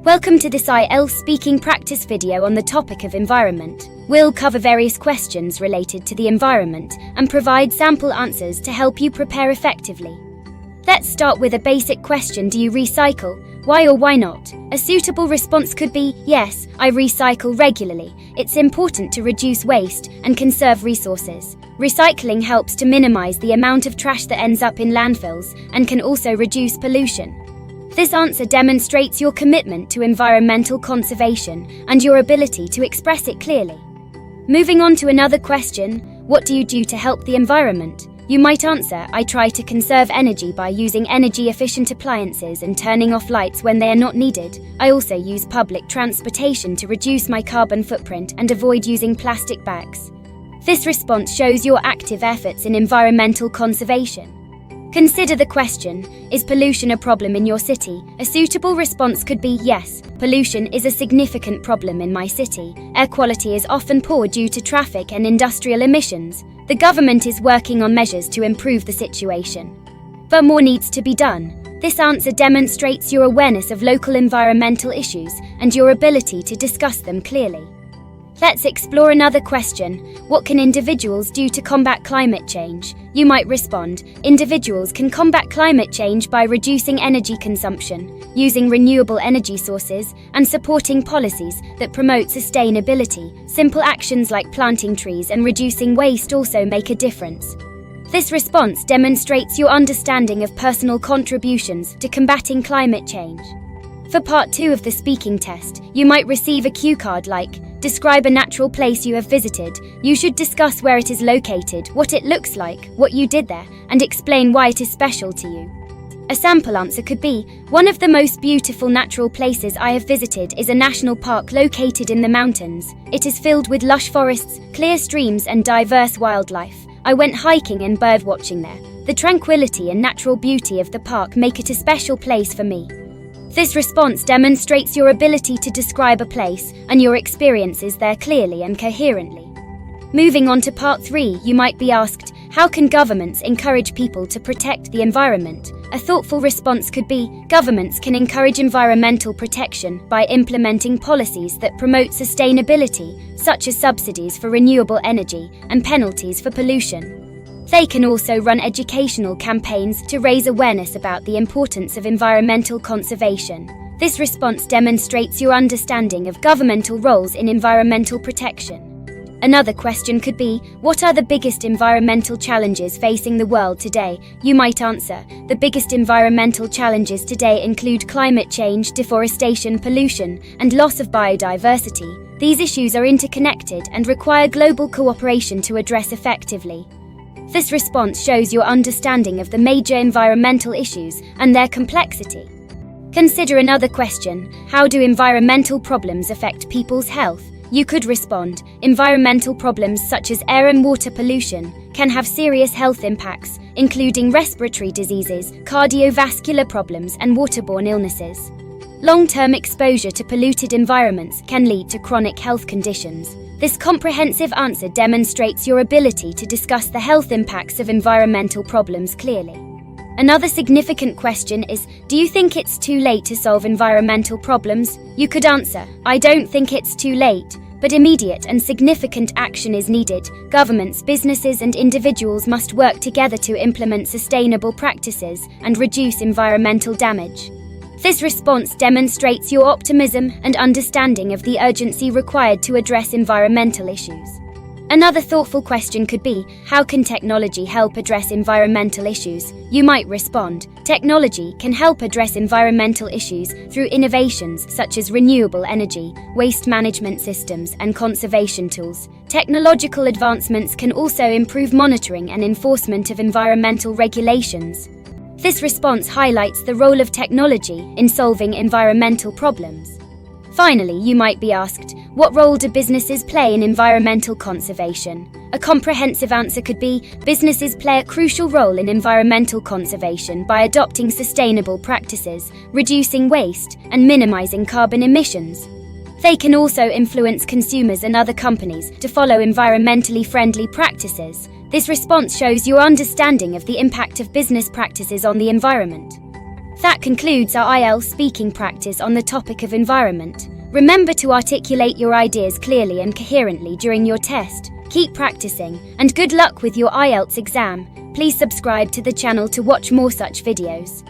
Welcome to this IELTS speaking practice video on the topic of environment. We'll cover various questions related to the environment and provide sample answers to help you prepare effectively. Let's start with a basic question: do you recycle? Why or why not? A suitable response could be, yes, I recycle regularly. It's important to reduce waste and conserve resources. Recycling helps to minimize the amount of trash that ends up in landfills and can also reduce pollution. This answer demonstrates your commitment to environmental conservation and your ability to express it clearly. Moving on to another question: what do you do to help the environment? You might answer, I try to conserve energy by using energy-efficient appliances and turning off lights when they are not needed. I also use public transportation to reduce my carbon footprint and avoid using plastic bags. This response shows your active efforts in environmental conservation. Consider the question: is pollution a problem in your city? A suitable response could be, yes, pollution is a significant problem in my city. Air quality is often poor due to traffic and industrial emissions. The government is working on measures to improve the situation, but more needs to be done. This answer demonstrates your awareness of local environmental issues and your ability to discuss them clearly. Let's explore another question: what can individuals do to combat climate change? You might respond, individuals can combat climate change by reducing energy consumption, using renewable energy sources, and supporting policies that promote sustainability. Simple actions like planting trees and reducing waste also make a difference. This response demonstrates your understanding of personal contributions to combating climate change. For part 2 of the speaking test, you might receive a cue card like, describe a natural place you have visited. You should discuss where it is located, what it looks like, what you did there, and explain why it is special to you. A sample answer could be, one of the most beautiful natural places I have visited is a national park located in the mountains. It is filled with lush forests, clear streams, and diverse wildlife. I went hiking and bird watching there. The tranquility and natural beauty of the park make it a special place for me. This response demonstrates your ability to describe a place and your experiences there clearly and coherently. Moving on to part 3, you might be asked, how can governments encourage people to protect the environment? A thoughtful response could be, governments can encourage environmental protection by implementing policies that promote sustainability, such as subsidies for renewable energy and penalties for pollution. They can also run educational campaigns to raise awareness about the importance of environmental conservation. This response demonstrates your understanding of governmental roles in environmental protection. Another question could be, what are the biggest environmental challenges facing the world today? You might answer, the biggest environmental challenges today include climate change, deforestation, pollution, and loss of biodiversity. These issues are interconnected and require global cooperation to address effectively. This response shows your understanding of the major environmental issues and their complexity. Consider another question: how do environmental problems affect people's health? You could respond, environmental problems such as air and water pollution can have serious health impacts, including respiratory diseases, cardiovascular problems, and waterborne illnesses. Long-term exposure to polluted environments can lead to chronic health conditions. This comprehensive answer demonstrates your ability to discuss the health impacts of environmental problems clearly. Another significant question is, do you think it's too late to solve environmental problems? You could answer, I don't think it's too late, but immediate and significant action is needed. Governments, businesses, and individuals must work together to implement sustainable practices and reduce environmental damage. This response demonstrates your optimism and understanding of the urgency required to address environmental issues. Another thoughtful question could be, how can technology help address environmental issues? You might respond, technology can help address environmental issues through innovations such as renewable energy, waste management systems, and conservation tools. Technological advancements can also improve monitoring and enforcement of environmental regulations. This response highlights the role of technology in solving environmental problems. Finally, you might be asked, what role do businesses play in environmental conservation? A comprehensive answer could be, businesses play a crucial role in environmental conservation by adopting sustainable practices, reducing waste, and minimizing carbon emissions. They can also influence consumers and other companies to follow environmentally friendly practices. This response shows your understanding of the impact of business practices on the environment. That concludes our IELTS speaking practice on the topic of environment. Remember to articulate your ideas clearly and coherently during your test. Keep practicing, and good luck with your IELTS exam. Please subscribe to the channel to watch more such videos.